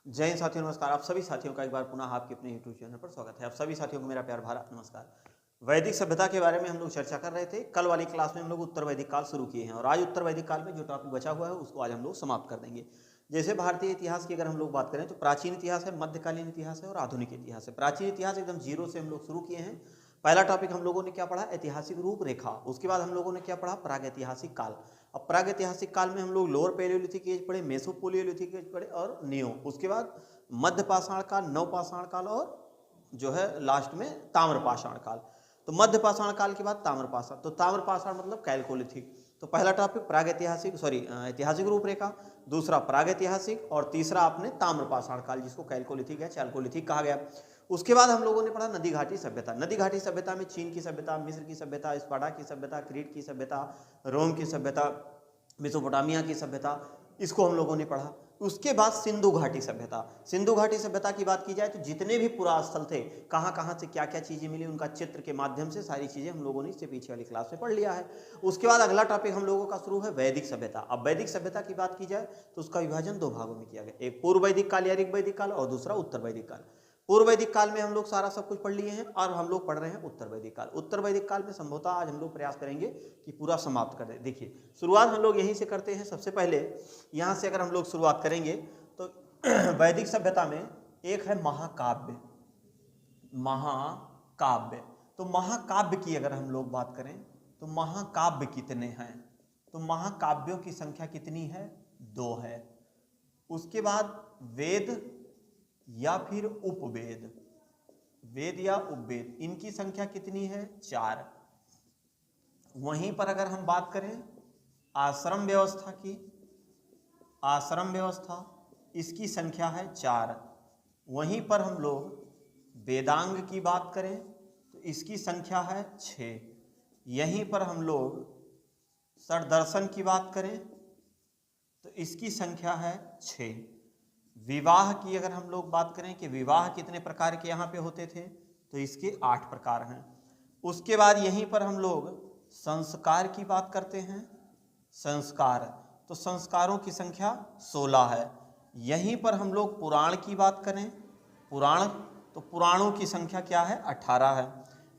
जय हिंद साथियों, नमस्कार। आप सभी साथियों का एक बार पुनः आपके अपने यूट्यूब चैनल पर स्वागत है। आप सभी साथियों को मेरा प्यार भरा नमस्कार। वैदिक सभ्यता के बारे में हम लोग चर्चा कर रहे थे। कल वाली क्लास में हम लोग उत्तर वैदिक काल शुरू किए हैं और आज उत्तर वैदिक काल में जो टॉपिक बचा हुआ है उसको आज हम लोग समाप्त कर देंगे। जैसे भारतीय इतिहास की अगर हम लोग बात करें तो प्राचीन इतिहास है, मध्यकालीन इतिहास है और आधुनिक इतिहास है। प्राचीन इतिहास एकदम जीरो से हम लोग शुरू किए हैं। पहला टॉपिक हम लोगों ने क्या पढ़ा? ऐतिहासिक रूपरेखा। उसके बाद हम लोगों ने क्या पढ़ा? प्रागैतिहासिक काल। अब प्रागैतिहासिक काल में हम लोग लोअर पैलियोलिथिक एज पढ़े, मेसोपोलियोलिथिक एज पढ़े और नियो। उसके बाद मध्य पाषाण काल, नवपाषाण काल और जो है लास्ट में ताम्रपाषाण काल। तो मध्य पाषाण काल के बाद ताम्रपाषाण, तो ताम्रपाषाण मतलब कैलकोलिथिक। तो पहला टॉपिक प्रागैतिहासिक ऐतिहासिक रूपरेखा, दूसरा प्रागैतिहासिक और तीसरा आपने ताम्रपाषाण काल जिसको कैलकोलिथिक या चैल्कोलिथिक कहा गया। उसके बाद हम लोगों ने पढ़ा नदी घाटी सभ्यता। नदी घाटी सभ्यता में चीन की सभ्यता, मिस्र की सभ्यता, स्पार्टा की सभ्यता, क्रीट की सभ्यता, रोम की सभ्यता, मेसोपोटामिया की सभ्यता, इसको हम लोगों ने पढ़ा। उसके बाद सिंधु घाटी सभ्यता। सिंधु घाटी सभ्यता की बात की जाए तो जितने भी पुरास्थल थे, कहाँ कहाँ से क्या क्या चीज़ें मिली, उनका चित्र के माध्यम से सारी चीज़ें हम लोगों ने इससे पीछे वाली क्लास में पढ़ लिया है। उसके बाद अगला टॉपिक हम लोगों का शुरू है वैदिक सभ्यता। अब वैदिक सभ्यता की बात की जाए तो उसका विभाजन दो भागों में किया गया, एक पूर्व वैदिक काल या ऋग वैदिक काल और दूसरा उत्तर वैदिक काल। पूर्व वैदिक काल में हम लोग सारा सब कुछ पढ़ लिए हैं और हम लोग पढ़ रहे हैं उत्तर वैदिक काल। उत्तर वैदिक काल में संभवतः आज हम लोग प्रयास करेंगे कि पूरा समाप्त कर दें। देखिए, शुरुआत हम लोग यहीं से करते हैं। सबसे पहले यहाँ से अगर हम लोग शुरुआत करेंगे तो वैदिक सभ्यता में एक है महाकाव्य। महाकाव्य, तो महाकाव्य की अगर हम लोग बात करें तो महाकाव्य कितने हैं? तो महाकाव्यों की संख्या कितनी है? 2 है। उसके बाद वेद या फिर उपवेद, वेद या उपवेद, इनकी संख्या कितनी है? 4। वहीं पर अगर हम बात करें आश्रम व्यवस्था की, आश्रम व्यवस्था, इसकी संख्या है 4। वहीं पर हम लोग वेदांग की बात करें तो इसकी संख्या है 6। यहीं पर हम लोग षड्दर्शन की बात करें तो इसकी संख्या है 6। विवाह की अगर हम लोग बात करें कि विवाह कितने प्रकार के यहाँ पे होते थे तो इसके 8 प्रकार हैं। उसके बाद यहीं पर हम लोग संस्कार की बात करते हैं। संस्कार, तो संस्कारों की संख्या 16 है। यहीं पर हम लोग पुराण की बात करें, पुराण, तो पुराणों की संख्या क्या है? 18 है।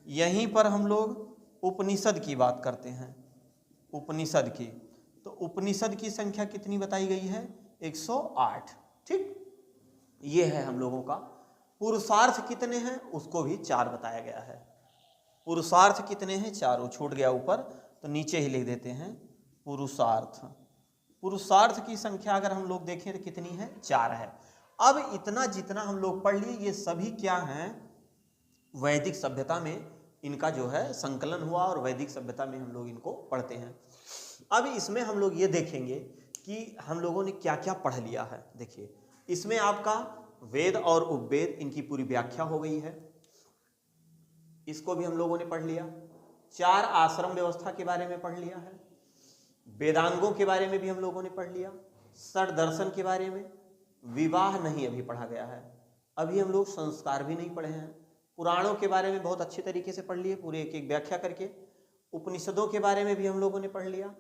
यहीं पर हम लोग उपनिषद की बात करते हैं, उपनिषद की, तो उपनिषद की संख्या कितनी बताई गई है? 108। ठीक, ये है हम लोगों का। पुरुषार्थ कितने हैं उसको भी 4 बताया गया है। पुरुषार्थ कितने हैं? 4। छूट गया ऊपर, तो नीचे ही लिख देते हैं पुरुषार्थ। पुरुषार्थ की संख्या अगर हम लोग देखें तो कितनी है? 4 है। अब इतना जितना हम लोग पढ़ लिए ये सभी क्या हैं? वैदिक सभ्यता में इनका जो है संकलन हुआ और वैदिक सभ्यता में हम लोग इनको पढ़ते हैं। अब इसमें हम लोग ये देखेंगे कि हम लोगों ने क्या क्या पढ़ लिया है। देखिए, इसमें आपका वेद और उपवेद, इनकी पूरी व्याख्या हो गई है, इसको भी हम लोगों ने पढ़ लिया। 4 आश्रम व्यवस्था के बारे में पढ़ लिया है। वेदांगों के बारे में भी हम लोगों ने पढ़ लिया। षड दर्शन के बारे में, विवाह नहीं अभी पढ़ा गया है, अभी हम लोग संस्कार भी नहीं पढ़े हैं। पुराणों के बारे में बहुत अच्छे तरीके से पढ़ लिए, पूरे एक एक व्याख्या करके। उपनिषदों के बारे में भी हम लोगों ने पढ़ लिया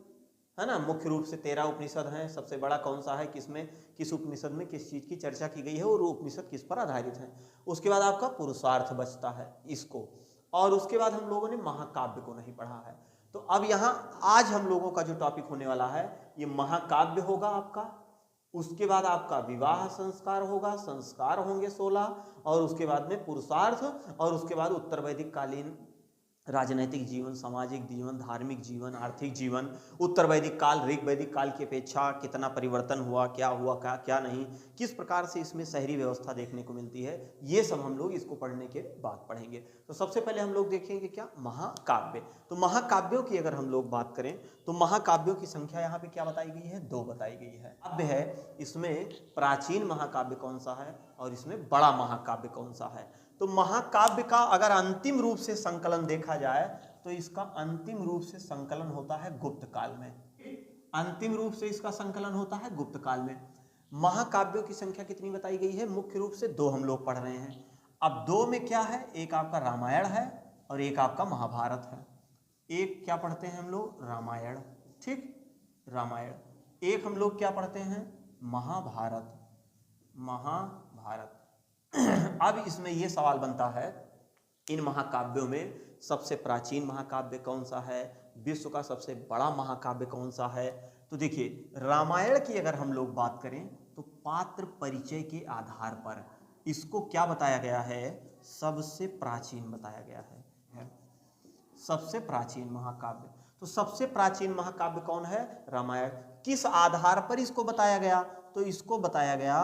है ना। मुख्य रूप से 13 उपनिषद हैं। सबसे बड़ा कौन सा है, किसमें, किस उपनिषद में किस चीज़ की चर्चा की गई है और उपनिषद किस पर आधारित है। उसके बाद आपका पुरुषार्थ बचता है इसको, और उसके बाद हम लोगों ने महाकाव्य को नहीं पढ़ा है। तो अब यहाँ आज हम लोगों का जो टॉपिक होने वाला है ये महाकाव्य होगा आपका। उसके बाद आपका विवाह संस्कार होगा, संस्कार होंगे 16, और उसके बाद में पुरुषार्थ, और उसके बाद उत्तर वैदिक कालीन राजनैतिक जीवन, सामाजिक जीवन, धार्मिक जीवन, आर्थिक जीवन, उत्तर वैदिक काल ऋग वैदिक काल की अपेक्षा कितना परिवर्तन हुआ, क्या क्या नहीं, किस प्रकार से इसमें शहरी व्यवस्था देखने को मिलती है, ये सब हम लोग इसको पढ़ने के बाद पढ़ेंगे। तो सबसे पहले हम लोग देखेंगे क्या? महाकाव्य। तो महाकाव्यों की अगर हम लोग बात करें तो महाकाव्यों की संख्या यहाँ पे क्या बताई गई है? 2 बताई गई है। काव्य है, इसमें प्राचीन महाकाव्य कौन सा है और इसमें बड़ा महाकाव्य कौन सा है। तो महाकाव्य का अगर अंतिम रूप से संकलन देखा जाए तो इसका अंतिम रूप से संकलन होता है गुप्त काल में। अंतिम रूप से इसका संकलन होता है गुप्त काल में। महाकाव्यों की संख्या कितनी बताई गई है? मुख्य रूप से 2 हम लोग पढ़ रहे हैं। अब 2 में क्या है? एक आपका रामायण है और एक आपका महाभारत है। एक क्या पढ़ते हैं हम लोग? रामायण। ठीक, रामायण। एक हम लोग क्या पढ़ते हैं? महाभारत। महाभारत। अब इसमें यह सवाल बनता है, इन महाकाव्यों में सबसे प्राचीन महाकाव्य कौन सा है, विश्व का सबसे बड़ा महाकाव्य कौन सा है? तो देखिए, रामायण की अगर हम लोग बात करें तो पात्र परिचय के आधार पर इसको क्या बताया गया है, सबसे प्राचीन बताया गया है सबसे प्राचीन महाकाव्य। तो सबसे प्राचीन महाकाव्य कौन है? रामायण। किस आधार पर इसको बताया गया? तो इसको बताया गया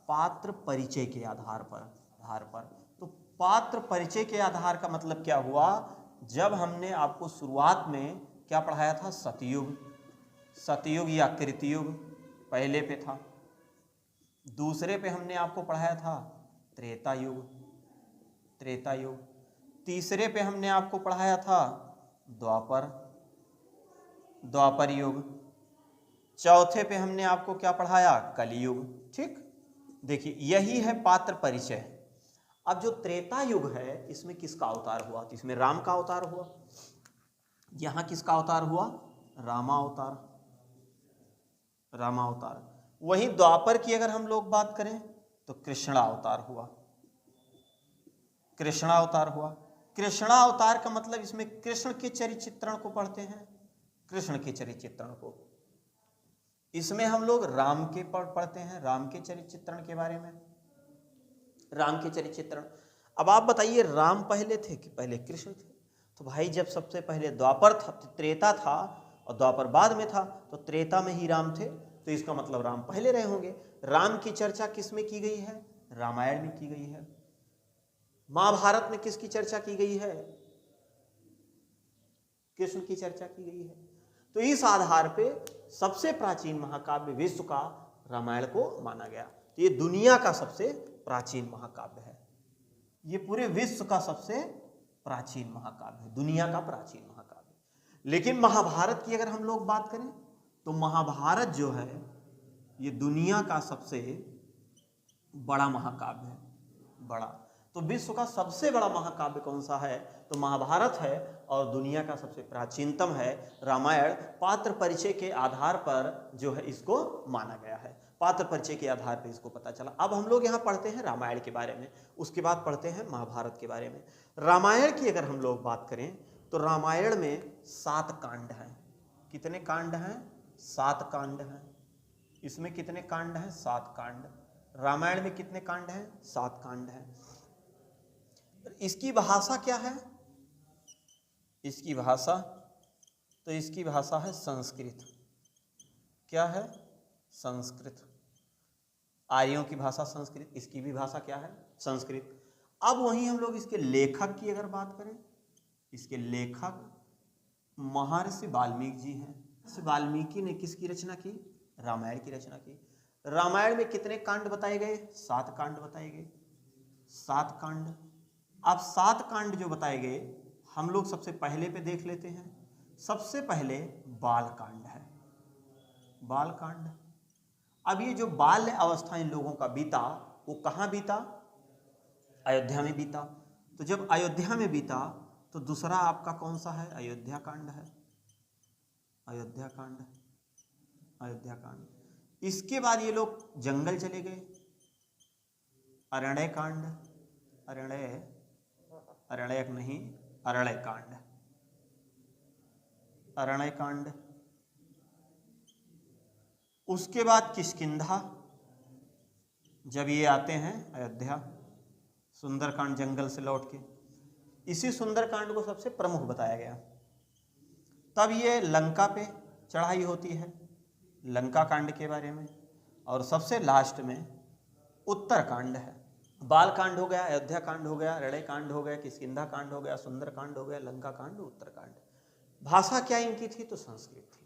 पात्र परिचय के आधार पर। तो पात्र परिचय के आधार का मतलब क्या हुआ? जब हमने आपको शुरुआत में क्या पढ़ाया था, सतयुग या कृतयुग पहले पे था, दूसरे पे हमने आपको पढ़ाया था त्रेता युग, तीसरे पे हमने आपको पढ़ाया था द्वापर युग, चौथे पे हमने आपको क्या पढ़ाया, कलयुग। ठीक, देखिए यही है पात्र परिचय। अब जो त्रेता युग है इसमें किसका अवतार हुआ? तो इसमें राम का अवतार हुआ। यहां किसका अवतार हुआ? रामावतार। वहीं द्वापर की अगर हम लोग बात करें तो कृष्णावतार हुआ। कृष्णावतार का मतलब इसमें कृष्ण के चरित्र चित्रण को पढ़ते हैं, कृष्ण के चरित्र चित्रण को। इसमें हम लोग राम के पढ़ते हैं, राम के चरित्र चित्रण के बारे में, राम के चरित्र चित्रण। अब आप बताइए, राम पहले थे कि पहले कृष्ण थे? तो भाई जब सबसे पहले द्वापर था, त्रेता था और द्वापर बाद में था, तो त्रेता में ही राम थे, तो इसका मतलब राम पहले रहे होंगे। राम की चर्चा किस में की गई है? रामायण में की गई है। महाभारत में किसकी चर्चा की गई है? कृष्ण की चर्चा की गई है। तो इस आधार पे सबसे प्राचीन महाकाव्य विश्व का रामायण को माना गया। तो ये दुनिया का सबसे प्राचीन महाकाव्य है, ये पूरे विश्व का सबसे प्राचीन महाकाव्य है, दुनिया का प्राचीन महाकाव्य। लेकिन महाभारत की अगर हम लोग बात करें तो महाभारत जो है ये दुनिया का सबसे बड़ा महाकाव्य है, बड़ा। तो विश्व का सबसे बड़ा महाकाव्य कौन सा है? तो महाभारत है, और दुनिया का सबसे प्राचीनतम है रामायण। पात्र परिचय के आधार पर जो है इसको माना गया है, पात्र परिचय के आधार पर इसको पता चला। अब हम लोग यहाँ पढ़ते हैं रामायण के बारे में, उसके बाद पढ़ते हैं महाभारत के बारे में। रामायण की अगर हम लोग बात करें तो रामायण में 7 कांड हैं। कितने कांड हैं? 7 कांड हैं। इसमें कितने कांड हैं? 7 कांड। रामायण में कितने कांड हैं? 7 कांड हैं। इसकी भाषा क्या है? इसकी भाषा है संस्कृत। क्या है? संस्कृत। आर्यों की भाषा संस्कृत, इसकी भी भाषा क्या है? संस्कृत। अब वहीं हम लोग इसके लेखक की अगर बात करें, इसके लेखक महर्षि वाल्मीकि जी हैं। वाल्मीकि ने किसकी रचना की? रामायण की रचना की। रामायण में कितने कांड बताए गए? 7 कांड बताए गए, 7 कांड। अब 7 कांड जो बताए गए, हम लोग सबसे पहले पे देख लेते हैं। सबसे पहले बाल कांड है, बाल कांड। अब ये जो बाल्य अवस्था इन लोगों का बीता, वो कहाँ बीता? अयोध्या में बीता। तो जब अयोध्या में बीता तो दूसरा आपका कौन सा है? अयोध्या कांड है, अयोध्या कांड। इसके बाद ये लोग जंगल चले गए, अरण्य कांड, अरण्यक नहीं, अरण्य कांड। उसके बाद किष्किंधा, जब ये आते हैं अयोध्या, सुंदरकांड जंगल से लौट के, इसी सुंदरकांड को सबसे प्रमुख बताया गया। तब ये लंका पे चढ़ाई होती है, लंका कांड के बारे में। और सबसे लास्ट में उत्तरकांड है। बाल कांड हो गया, अयोध्या कांड हो गया, अरण्य कांड हो गया, किष्किंधा कांड हो गया, सुंदर कांड हो गया, लंका कांड, उत्तरकांड। भाषा क्या इनकी थी? तो संस्कृत थी।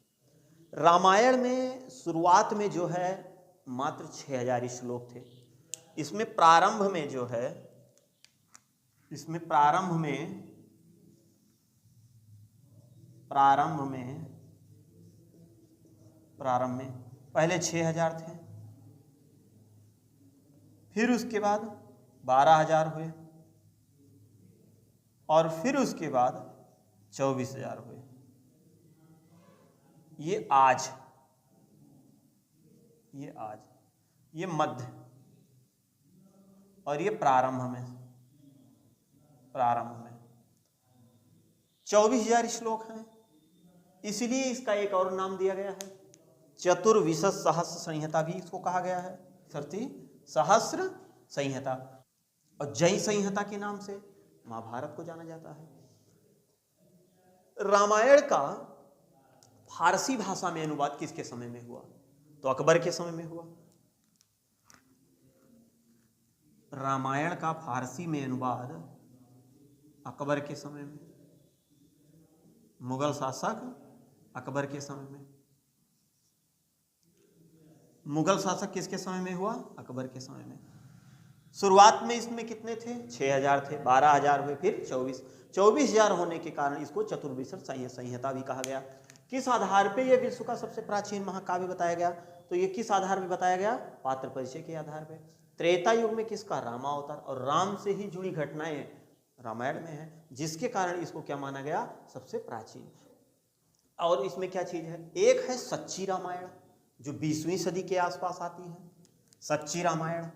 रामायण में शुरुआत में जो है मात्र 6000 श्लोक थे। इसमें प्रारंभ में पहले 6000 थे, फिर उसके बाद 12000 हुए, और फिर उसके बाद 24000 हुए। ये मध्य और ये प्रारंभ में 24,000 श्लोक हैं, इसलिए इसका एक और नाम दिया गया है, चतुर्विशत सहस्र संहिता भी इसको कहा गया है, सरती सहस्र संहिता। और जय संहिता के नाम से महाभारत को जाना जाता है। रामायण का फारसी भाषा में अनुवाद किसके समय में हुआ? तो अकबर के समय में हुआ। रामायण का फारसी में अनुवाद अकबर के समय में, मुगल शासक अकबर के समय में। मुगल शासक किसके समय में हुआ? अकबर के समय में। शुरुआत में इसमें कितने थे? 6,000 थे, 12,000 हुए, फिर 24,000 होने के कारण इसको चतुर्विशत संहिता भी कहा गया। किस आधार पे यह विश्व का सबसे प्राचीन महाकाव्य बताया गया? तो ये किस आधार पे बताया गया? पात्र परिचय के आधार पे। त्रेता युग में किसका? रामावतार, और राम से ही जुड़ी घटनाएं रामायण में है, जिसके कारण इसको क्या माना गया? सबसे प्राचीन। और इसमें क्या चीज है? एक है सच्ची रामायण जो 20वीं सदी के आसपास आती है। सच्ची रामायण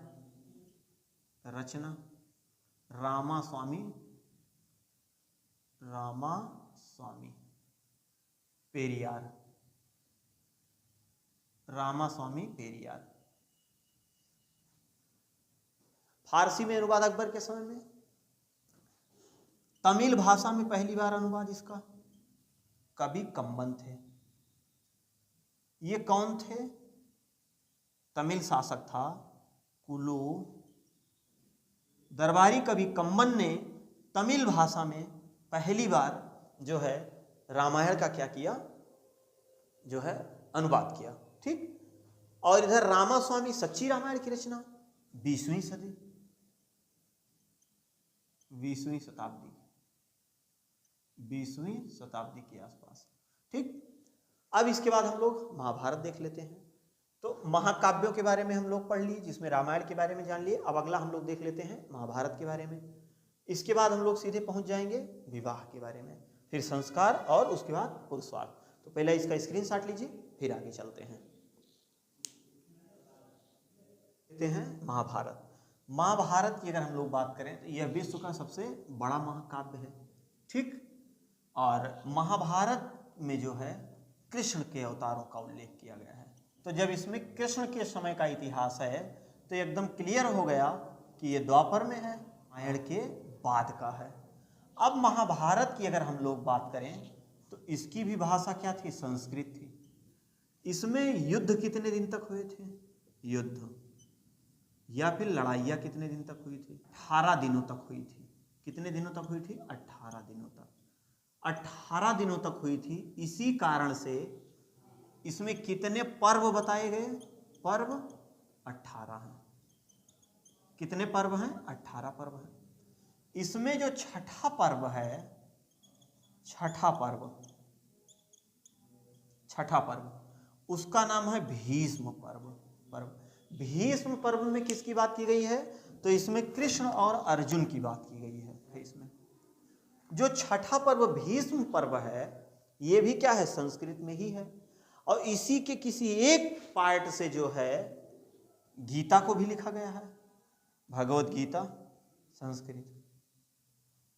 रचना रामास्वामी पेरियार, रामास्वामी पेरियार। फारसी में अनुवाद अकबर के समय में। तमिल भाषा में पहली बार अनुवाद इसका कवि कम्बन थे। ये कौन थे? तमिल शासक था कुलु। दरबारी कवि कम्बन ने तमिल भाषा में पहली बार जो है रामायण का क्या किया? जो है अनुवाद किया। ठीक। और इधर रामास्वामी सच्ची रामायण की रचना 20वीं सदी, 20वीं शताब्दी के आसपास। ठीक। अब इसके बाद हम लोग महाभारत देख लेते हैं। तो महाकाव्यों के बारे में हम लोग पढ़ लिए, जिसमें रामायण के बारे में जान लिए। अब अगला हम लोग देख लेते हैं महाभारत के बारे में। इसके बाद हम लोग सीधे पहुंच जाएंगे विवाह के बारे में, फिर संस्कार और उसके बाद पुरुषवार्थ। तो पहले इसका स्क्रीनशॉट लीजिए, फिर आगे चलते हैं। देखते हैं महाभारत। महाभारत की अगर हम लोग बात करें तो यह विश्व का सबसे बड़ा महाकाव्य है। ठीक। और महाभारत में जो है कृष्ण के अवतारों का उल्लेख किया गया है। तो जब इसमें कृष्ण के समय का इतिहास है तो एकदम क्लियर हो गया कि ये द्वापर में है, रामायण के बाद का है। अब महाभारत की अगर हम लोग बात करें तो इसकी भी भाषा क्या थी? संस्कृत थी। इसमें युद्ध कितने दिन तक हुए थे? युद्ध या फिर लड़ाइयाँ कितने दिन तक हुई थी? 18 दिनों तक हुई थी। कितने दिनों तक हुई थी? 18 दिनों तक। 18 दिनों तक हुई थी। इसी कारण से इसमें कितने पर्व बताए गए? पर्व 18 हैं। कितने पर्व हैं? 18 पर्व हैं। इसमें जो छठा पर्व है, छठा पर्व उसका नाम है भीष्म पर्व। भीष्म पर्व में किसकी बात की गई है? तो इसमें कृष्ण और अर्जुन की बात की गई है। इसमें जो छठा पर्व भीष्म पर्व है, ये भी क्या है? संस्कृत में ही है। और इसी के किसी एक पार्ट से जो है गीता को भी लिखा गया है। भगवत गीता संस्कृत।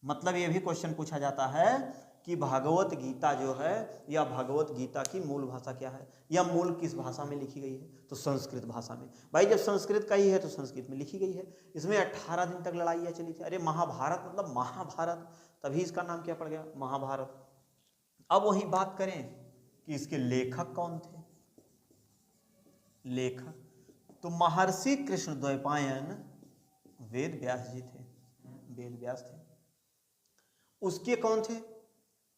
मतलब ये भी क्वेश्चन पूछा जाता है कि भगवत गीता जो है या भगवत गीता की मूल भाषा क्या है, या मूल किस भाषा में लिखी गई है? तो संस्कृत भाषा में। भाई जब संस्कृत का ही है तो संस्कृत में लिखी गई है। इसमें 18 दिन तक लड़ाइयाँ चली थी। अरे महाभारत मतलब महाभारत, तभी इसका नाम क्या पड़ गया? महाभारत। अब वहीं बात करें कि इसके लेखक कौन थे? लेखक तो महर्षि कृष्णद्वैपायन वेद व्यास जी थे। वेद व्यास थे। उसके कौन थे?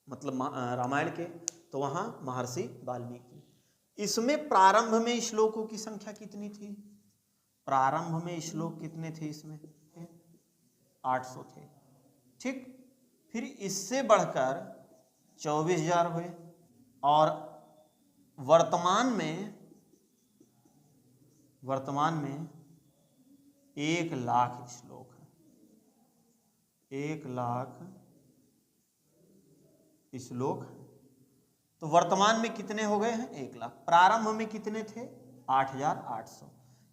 मतलब रामायण के, तो वहां महर्षि वाल्मीकि। इसमें प्रारंभ में श्लोकों की संख्या कितनी थी? प्रारंभ में श्लोक कितने थे? इसमें 800 थे। ठीक। फिर इससे बढ़कर 24,000 हुए, और वर्तमान में 1,00,000 श्लोक है। 1,00,000 श्लोक। तो वर्तमान में कितने हो गए हैं? 1,00,000। प्रारंभ में कितने थे? 8,800।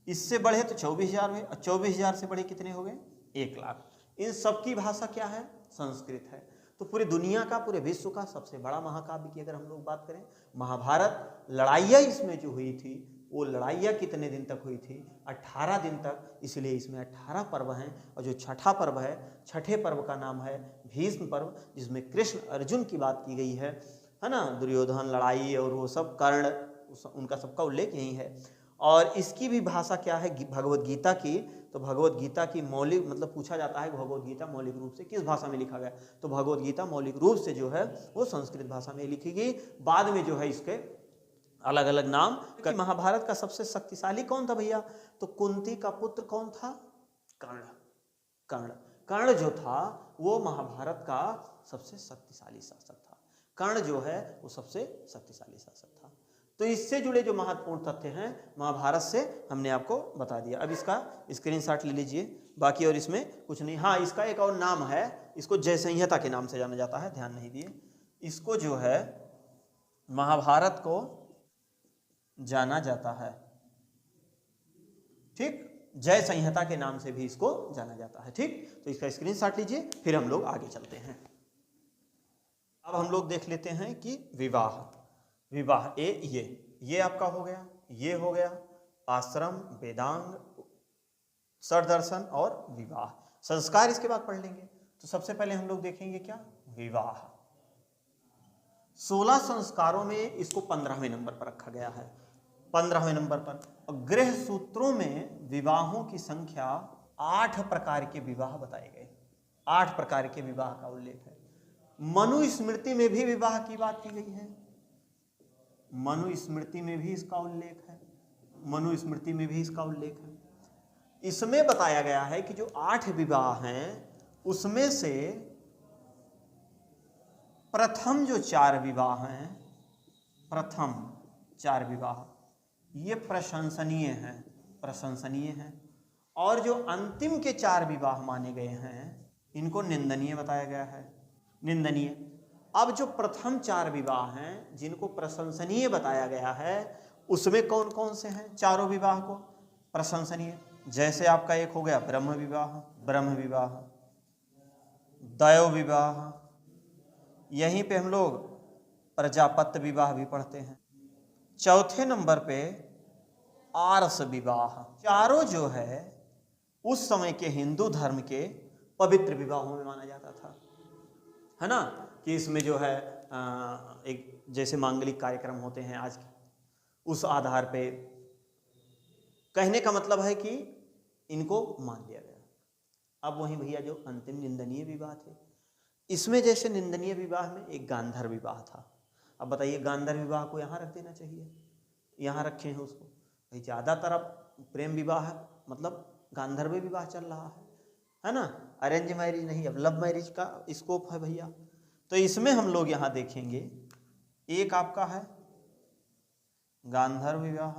इससे बढ़े तो 24,000 हुए, और 24,000 से बढ़े कितने हो गए? 1 लाख। इन सबकी भाषा क्या है? संस्कृत है। तो पूरी दुनिया का, पूरे विश्व का सबसे बड़ा महाकाव्य की अगर हम लोग बात करें, महाभारत, लड़ाइयाँ इसमें जो हुई थी, वो लड़ाइयाँ कितने दिन तक हुई थी? 18 दिन तक। इसलिए इसमें 18 पर्व हैं, और जो छठा पर्व है, छठे पर्व का नाम है भीष्म पर्व, जिसमें कृष्ण अर्जुन की बात की गई है ना, दुर्योधन, लड़ाई और वो सब, कर्ण, उनका सबका उल्लेख यही है। और इसकी भी भाषा क्या है? भगवत गीता की। तो भगवत गीता की मौलिक, मतलब पूछा जाता है भगवत गीता मौलिक रूप से किस भाषा में लिखा गया, तो भगवत गीता मौलिक रूप से जो है वो संस्कृत भाषा में लिखी गई। बाद में जो है इसके अलग अलग नाम। महाभारत का सबसे शक्तिशाली कौन था भैया? तो कुंती का पुत्र कौन था? कर्ण। कर्ण कर्ण जो था वो महाभारत का सबसे शक्तिशाली शासक था। कर्ण जो है वो सबसे शक्तिशाली शासक था। तो इससे जुड़े जो महत्वपूर्ण तथ्य हैं महाभारत से हमने आपको बता दिया। अब इसका स्क्रीनशॉट ले लीजिए, बाकी और इसमें कुछ नहीं। हाँ, इसका एक और नाम है, इसको जय संहिता के नाम से जाना जाता है, ध्यान नहीं दिए। इसको जो है महाभारत को जाना जाता है, ठीक, जय संहिता के नाम से भी इसको जाना जाता है, ठीक। तो इसका स्क्रीनशॉट लीजिए, फिर हम लोग आगे चलते हैं। अब हम लोग देख लेते हैं कि विवाह, विवाह ये आपका हो गया, ये हो गया आश्रम, वेदांग, सरदर्शन और विवाह। संस्कार इसके बाद पढ़ लेंगे। तो सबसे पहले हम लोग देखेंगे क्या? विवाह। 16 संस्कारों में इसको 15वें नंबर पर रखा गया है, 15वें नंबर पर। और गृह सूत्रों में विवाहों की संख्या 8 प्रकार के विवाह बताए गए, 8 प्रकार के विवाह का उल्लेख है। मनुस्मृति में भी विवाह की बात की गई है, मनुस्मृति में भी इसका उल्लेख है, मनुस्मृति में भी इसका उल्लेख है। इसमें बताया गया है कि जो 8 विवाह हैं उसमें से प्रथम जो 4 विवाह हैं, प्रथम 4 विवाह ये प्रशंसनीय हैं, प्रशंसनीय हैं। और जो अंतिम के 4 विवाह माने गए हैं इनको निंदनीय बताया गया है, निंदनीय। अब जो प्रथम 4 विवाह हैं जिनको प्रशंसनीय बताया गया है उसमें कौन कौन से हैं चारों विवाह को प्रशंसनीय? जैसे आपका एक हो गया ब्रह्म विवाह, ब्रह्म विवाह, दैव विवाह, यहीं पे हम लोग प्रजापत्य विवाह भी पढ़ते हैं। चौथे नंबर पे आर्ष विवाह। चारों जो है उस समय के हिंदू धर्म के पवित्र विवाहों में माना जाता था, है ना, कि इसमें जो है एक जैसे मांगलिक कार्यक्रम होते हैं आज के, उस आधार पे कहने का मतलब है कि इनको मान लिया गया। अब वहीं भैया जो अंतिम निंदनीय विवाह थे, इसमें जैसे निंदनीय विवाह में एक गांधर्व विवाह था। अब बताइए गांधर्व विवाह को यहाँ रख देना चाहिए, यहाँ रखे हैं उसको भाई। ज़्यादातर अब प्रेम विवाह मतलब गांधर्व विवाह चल रहा है ना, अरेंज मैरिज नहीं, अब लव मैरिज का स्कोप है भैया। तो इसमें हम लोग यहाँ देखेंगे एक आपका है गांधर्व विवाह,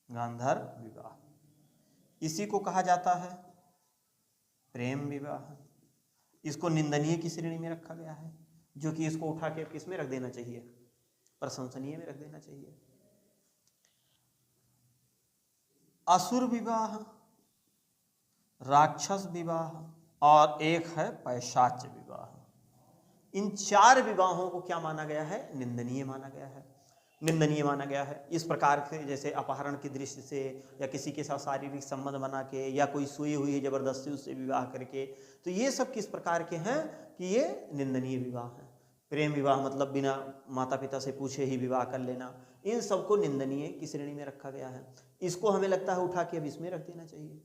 गांधर्व विवाह, इसी को कहा जाता है प्रेम विवाह। इसको निंदनीय की श्रेणी में रखा गया है, जो कि इसको उठा के किस में रख देना चाहिए? प्रशंसनीय में रख देना चाहिए। असुर विवाह, राक्षस विवाह और एक है पैशाच विवाह। इन 4 विवाहों को क्या माना गया है? निंदनीय माना गया है, निंदनीय माना गया है। इस प्रकार से जैसे अपहरण की दृष्टि से या किसी के साथ शारीरिक संबंध बना के या कोई सोई हुई है जबरदस्ती उससे विवाह करके, तो ये सब किस प्रकार के हैं कि ये निंदनीय विवाह हैं। प्रेम विवाह मतलब बिना माता पिता से पूछे ही विवाह कर लेना, इन सबको निंदनीय की श्रेणी में रखा गया है। इसको हमें लगता है उठा के अब इसमें रख देना चाहिए।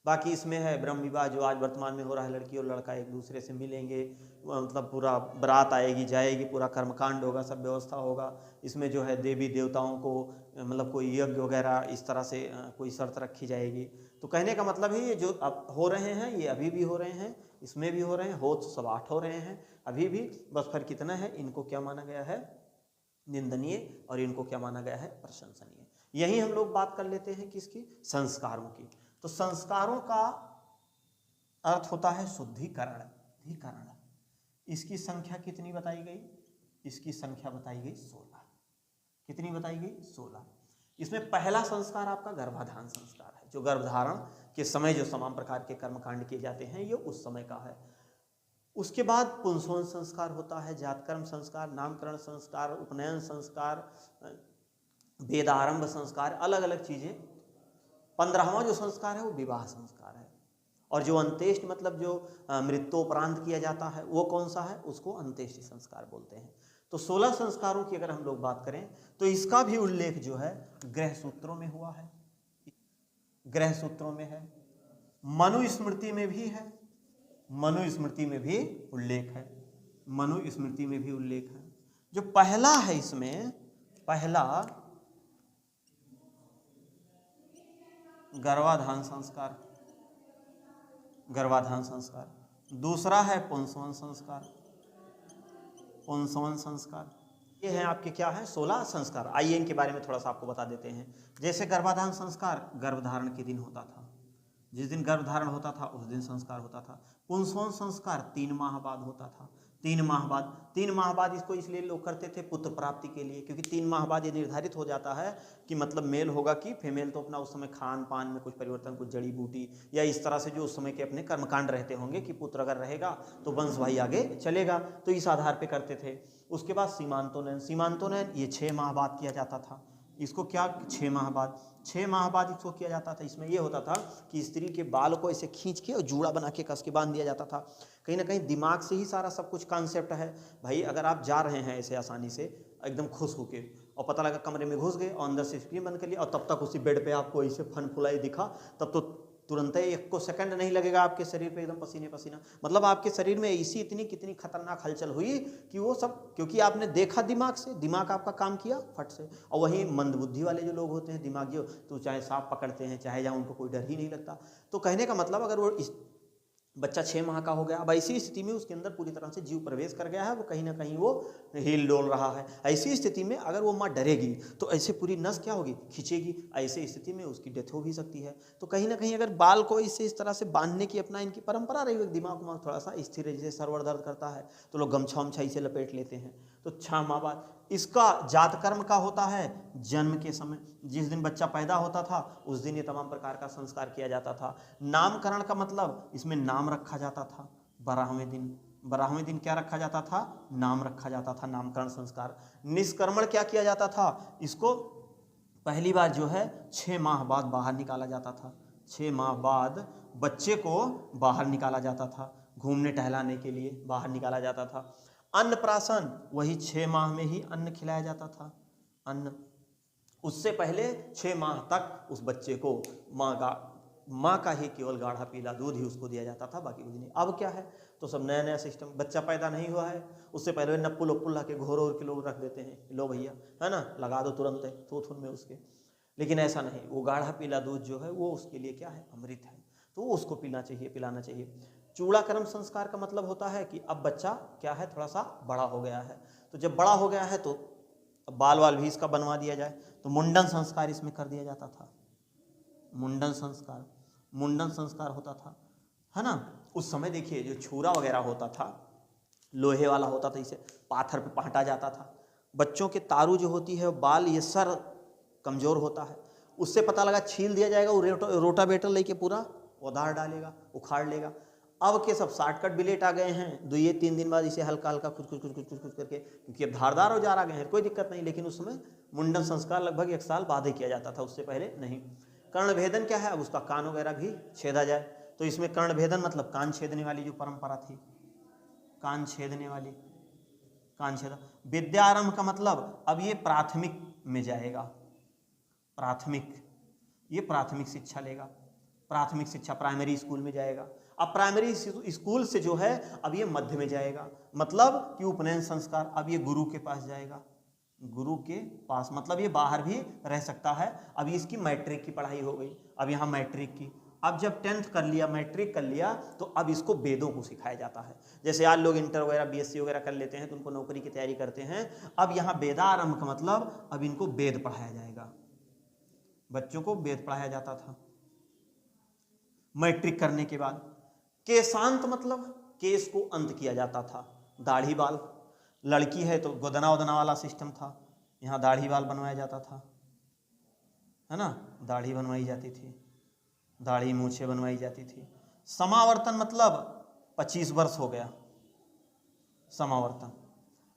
बाकी इसमें है ब्रह्म विवाह जो आज वर्तमान में हो रहा है, लड़की और लड़का एक दूसरे से मिलेंगे, मतलब पूरा बारात आएगी जाएगी, पूरा कर्मकांड होगा, सब व्यवस्था होगा। इसमें जो है देवी देवताओं को मतलब कोई यज्ञ वगैरह इस तरह से कोई शर्त रखी जाएगी। तो कहने का मतलब है ये जो अब हो रहे हैं ये अभी भी हो रहे हैं, इसमें भी हो रहे हैं, हो तो सब 8 हो रहे हैं अभी भी, बस फर्क कितना है, इनको क्या माना गया है? निंदनीय, और इनको क्या माना गया है? प्रशंसनीय। यही हम लोग बात कर लेते हैं किसकी? संस्कारों की। तो संस्कारों का अर्थ होता है शुद्धिकरण, शुद्धिकरण। इसकी संख्या कितनी बताई गई? इसकी संख्या बताई गई 16। कितनी बताई गई? 16। इसमें पहला संस्कार आपका गर्भाधान संस्कार है, जो गर्भधारण के समय जो तमाम प्रकार के कर्मकांड किए जाते हैं ये उस समय का है। उसके बाद पुंसवन संस्कार होता है, जातकर्म संस्कार, नामकरण संस्कार, उपनयन संस्कार, वेदारंभ संस्कार, अलग अलग चीजें। 15वां जो संस्कार है वो विवाह संस्कार है, और जो अंत्येष्टि मतलब जो मृत्योपरांत किया जाता है वो कौन सा है, उसको अंत्येष्टि संस्कार बोलते हैं। तो 16 संस्कारों की अगर हम लोग बात करें तो इसका भी उल्लेख जो है गृह सूत्रों में हुआ है, गृह सूत्रों में है, मनुस्मृति में भी है, मनुस्मृति में भी उल्लेख है, मनुस्मृति में भी उल्लेख है। जो पहला है इसमें, पहला गर्भाधान संस्कार, गर्भाधान संस्कार, दूसरा है पुंसवन संस्कार, पुंसवन संस्कार। ये है आपके क्या है 16 संस्कार। आइए इनके बारे में थोड़ा सा आपको बता देते हैं। जैसे गर्भाधान संस्कार गर्भधारण के दिन होता था, जिस दिन गर्भधारण होता था उस दिन संस्कार होता था। पुंसवन संस्कार 3 माह बाद होता था, 3 माह बाद। 3 माह बाद इसको इसलिए लोग करते थे पुत्र प्राप्ति के लिए, क्योंकि 3 माह बाद ये निर्धारित हो जाता है कि मतलब मेल होगा कि फीमेल, तो अपना उस समय खान पान में कुछ परिवर्तन, कुछ जड़ी बूटी या इस तरह से जो उस समय के अपने कर्मकांड रहते होंगे कि पुत्र अगर रहेगा तो वंश भाई आगे चलेगा, तो इस आधार पर करते थे। उसके बाद सीमांतोनयन, सीमांतोनयन ये 6 माह बाद किया जाता था। इसको क्या 6 माह बाद, 6 माह बाद इसको किया जाता था। इसमें यह होता था कि स्त्री के बाल को ऐसे खींच के और जूड़ा बना के कस के बांध दिया जाता था। कहीं ना कहीं दिमाग से ही सारा सब कुछ कॉन्सेप्ट है भाई। अगर आप जा रहे हैं ऐसे आसानी से एकदम खुश होके और पता लगा कमरे में घुस गए और अंदर से स्क्रीन बंद कर लिया और तब तक उसी बेड पे आपको ऐसे फन फुलाई दिखा, तब तो तुरंत ही 1 सेकंड नहीं लगेगा आपके शरीर पे एकदम पसीने पसीना। मतलब आपके शरीर में ऐसी इतनी कितनी खतरनाक हलचल हुई कि वो सब क्योंकि आपने देखा दिमाग से, दिमाग आपका काम किया फट से। और वही मंदबुद्धि वाले जो लोग होते हैं दिमागी, तो चाहे सांप पकड़ते हैं चाहे जहाँ उनको कोई डर ही नहीं लगता। तो कहने का मतलब अगर वो बच्चा 6 माह का हो गया, अब ऐसी स्थिति में उसके अंदर पूरी तरह से जीव प्रवेश कर गया है, वो कहीं ना कहीं वो हिल डोल रहा है। ऐसी स्थिति में अगर वो माँ डरेगी तो ऐसे पूरी नस क्या होगी, खींचेगी। ऐसी स्थिति में उसकी डेथ हो भी सकती है। तो कहीं ना कहीं अगर बाल को इस तरह से बांधने की अपना इनकी परंपरा रही हुई, दिमाग में थोड़ा सा स्थिर है, जैसे सरवर दर्द करता है तो लोग गमछा उमछा इसे लपेट लेते हैं। तो 6 माह बाद इसका जातकर्म का होता है जन्म के समय, जिस दिन बच्चा पैदा होता था उस दिन ये तमाम प्रकार का संस्कार किया जाता था। नामकरण का मतलब इसमें नाम रखा जाता था 12वें दिन। 12वें दिन क्या रखा जाता था, नाम रखा जाता था, नामकरण संस्कार। निष्कर्मण क्या किया जाता था, इसको पहली बार जो है 6 माह बाद बाहर निकाला जाता था। 6 माह बाद बच्चे को बाहर निकाला जाता था, घूमने टहलाने के लिए बाहर निकाला जाता था। अन्नप्राशन वही 6 माह में ही अन्न खिलाया जाता था। अन्न उससे पहले 6 माह तक उस बच्चे को माँ का ही केवल गाढ़ा पीला दूध ही उसको दिया जाता था, बाकी कुछ नहीं। अब क्या है तो सब नया नया सिस्टम, बच्चा पैदा नहीं हुआ है उससे पहले नप्पुल उप्पुल ला के घोर और के लोग रख देते हैं, लो भैया है ना, लगा दो तुरंत है थूथुन में उसके। लेकिन ऐसा नहीं, वो गाढ़ा पीला दूध जो है वो उसके लिए क्या है, अमृत है, तो उसको पीना चाहिए, पिलाना चाहिए। चूड़ाकर्म संस्कार का मतलब होता है कि अब बच्चा क्या है, थोड़ा सा बड़ा हो गया है, तो जब बड़ा हो गया है तो बाल वाल भी इसका बनवा दिया जाए, तो मुंडन संस्कार इसमें कर दिया जाता था। मुंडन संस्कार, मुंडन संस्कार होता था, है ना। उस समय देखिए जो छुरा वगैरह होता था लोहे वाला होता था, इसे पाथर पे पहटा जाता था। बच्चों के तारू जो होती है बाल, ये सर कमजोर होता है, उससे पता लगा छील दिया जाएगा, वो रोटावेटर लेके पूरा उधार डालेगा, उखाड़ लेगा। अब के सब शॉर्टकट ब्लेड आ गए हैं, 2-3 दिन बाद इसे हल्का हल्का कुछ करके, क्योंकि अब धारदार औजार आ गए हैं, कोई दिक्कत नहीं। लेकिन उस समय मुंडन संस्कार लगभग 1 साल बाद ही किया जाता था, उससे पहले नहीं। कर्णभेदन क्या है, अब उसका कान वगैरह भी छेदा जाए, तो इसमें कर्णभेदन मतलब कान छेदने वाली जो परंपरा थी, कान छेदने वाली, कान छेदा। विद्यारंभ का मतलब अब ये प्राथमिक में जाएगा, प्राथमिक, ये प्राथमिक शिक्षा लेगा, प्राथमिक शिक्षा प्राइमरी स्कूल में जाएगा। अब प्राइमरी स्कूल से जो है अब ये मध्य में जाएगा, मतलब कि उपनयन संस्कार अब ये गुरु के पास जाएगा, गुरु के पास, मतलब ये बाहर भी रह सकता है। अब इसकी मैट्रिक की पढ़ाई हो गई, अब यहाँ मैट्रिक की, अब जब 10th कर लिया, मैट्रिक कर लिया, तो अब इसको वेदों को सिखाया जाता है। जैसे आज लोग इंटर वगैरह बीएससी वगैरह कर लेते हैं तो उनको नौकरी की तैयारी करते हैं, अब यहाँ वेदारंभ का मतलब अब इनको वेद पढ़ाया जाएगा, बच्चों को वेद पढ़ाया जाता था मैट्रिक करने के बाद। केशांत मतलब केस को अंत किया जाता था, दाढ़ी बाल, लड़की है तो गोदना वदना वाला सिस्टम था, यहाँ दाढ़ी बाल बनवाया जाता था। है ना, दाढ़ी बनवाई जाती थी, दाढ़ी मूछें बनवाई जाती थी। समावर्तन मतलब 25 वर्ष हो गया समावर्तन।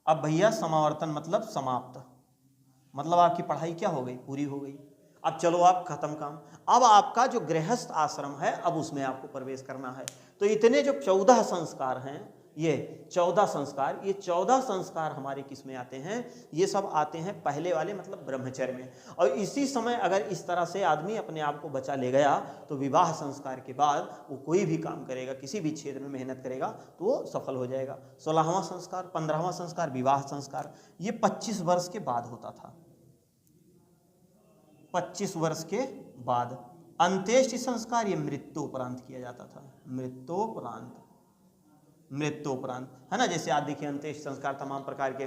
अब भैया समावर्तन मतलब समाप्त, मतलब आपकी पढ़ाई क्या हो गई, पूरी हो गई। अब चलो आप खत्म काम, अब आपका जो गृहस्थ आश्रम है अब उसमें आपको प्रवेश करना है। तो इतने जो 14 संस्कार हैं, ये 14 संस्कार, ये 14 संस्कार हमारे किस में आते हैं, ये सब आते हैं पहले वाले मतलब ब्रह्मचर्य में। और इसी समय अगर इस तरह से आदमी अपने आप को बचा ले गया तो विवाह संस्कार के बाद वो कोई भी काम करेगा, किसी भी क्षेत्र में मेहनत करेगा तो वो सफल हो जाएगा। 16वां संस्कार, 15वां संस्कार विवाह संस्कार, ये 25 वर्ष के बाद होता था, 25 वर्ष के बाद। अंत्येष्टि संस्कार ये मृत्योपरांत किया जाता था, मृत्योपरांत, मृत्योपरांत, है ना। जैसे आज देखिए अंत्येष्टि संस्कार तमाम प्रकार के,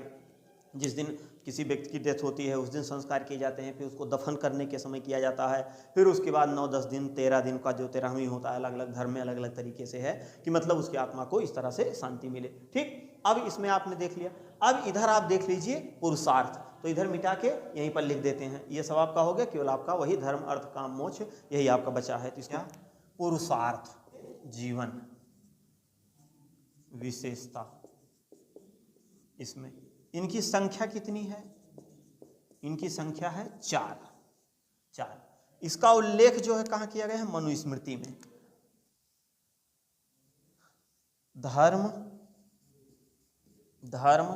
जिस दिन किसी व्यक्ति की डेथ होती है उस दिन संस्कार किए जाते हैं, फिर उसको दफन करने के समय किया जाता है, फिर उसके बाद 9-10 दिन 13 दिन का जो 13वीं होता है, अलग अलग धर्म में अलग अलग तरीके से है कि मतलब उसकी आत्मा को इस तरह से शांति मिले। ठीक, अब इसमें आपने देख लिया। अब इधर आप देख लीजिए पुरुषार्थ, तो इधर मिटा के यहीं पर लिख देते हैं, ये सब आपका हो गया, केवल आपका वही धर्म अर्थ काम मोक्ष यही आपका बचा है। तो इसका पुरुषार्थ, जीवन, विशेषता, इसमें इनकी संख्या कितनी है, इनकी संख्या है 4। इसका उल्लेख जो है कहां किया गया है, मनुस्मृति में। धर्म, धर्म,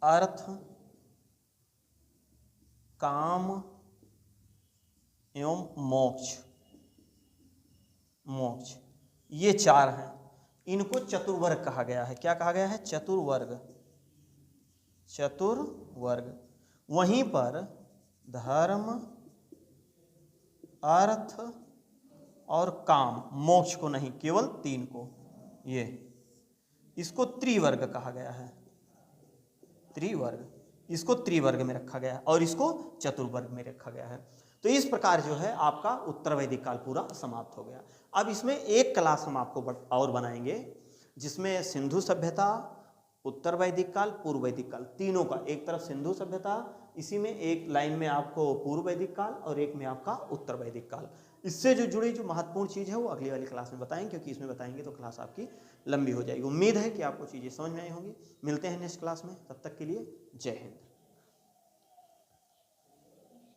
अर्थ, काम एवं मोक्ष, मोक्ष, ये 4 हैं। इनको चतुर्वर्ग कहा गया है। क्या कहा गया है, चतुर्वर्ग, चतुर्वर्ग। वहीं पर धर्म, अर्थ और काम, मोक्ष को नहीं, केवल 3 को, ये इसको त्रिवर्ग कहा गया है, त्रिवर्ग, इसको त्रिवर्ग में रखा गया है और इसको चतुर्वर्ग में रखा गया है। तो इस प्रकार जो है आपका उत्तर वैदिक काल पूरा समाप्त हो गया। अब इसमें एक क्लास हम आपको और बनाएंगे जिसमें सिंधु सभ्यता, उत्तर वैदिक काल, पूर्व वैदिक काल, तीनों का, एक तरफ सिंधु सभ्यता, इसी में एक लाइन में आपको पूर्व वैदिक काल और एक में आपका उत्तर वैदिक काल। इससे जो जुड़ी जो महत्वपूर्ण चीज़ है वो अगली वाली क्लास में बताएंगे, क्योंकि इसमें बताएंगे तो क्लास आपकी लंबी हो जाएगी। उम्मीद है कि आपको चीज़ें समझ में आई होंगी। मिलते हैं नेक्स्ट क्लास में, तब तक के लिए जय हिंद।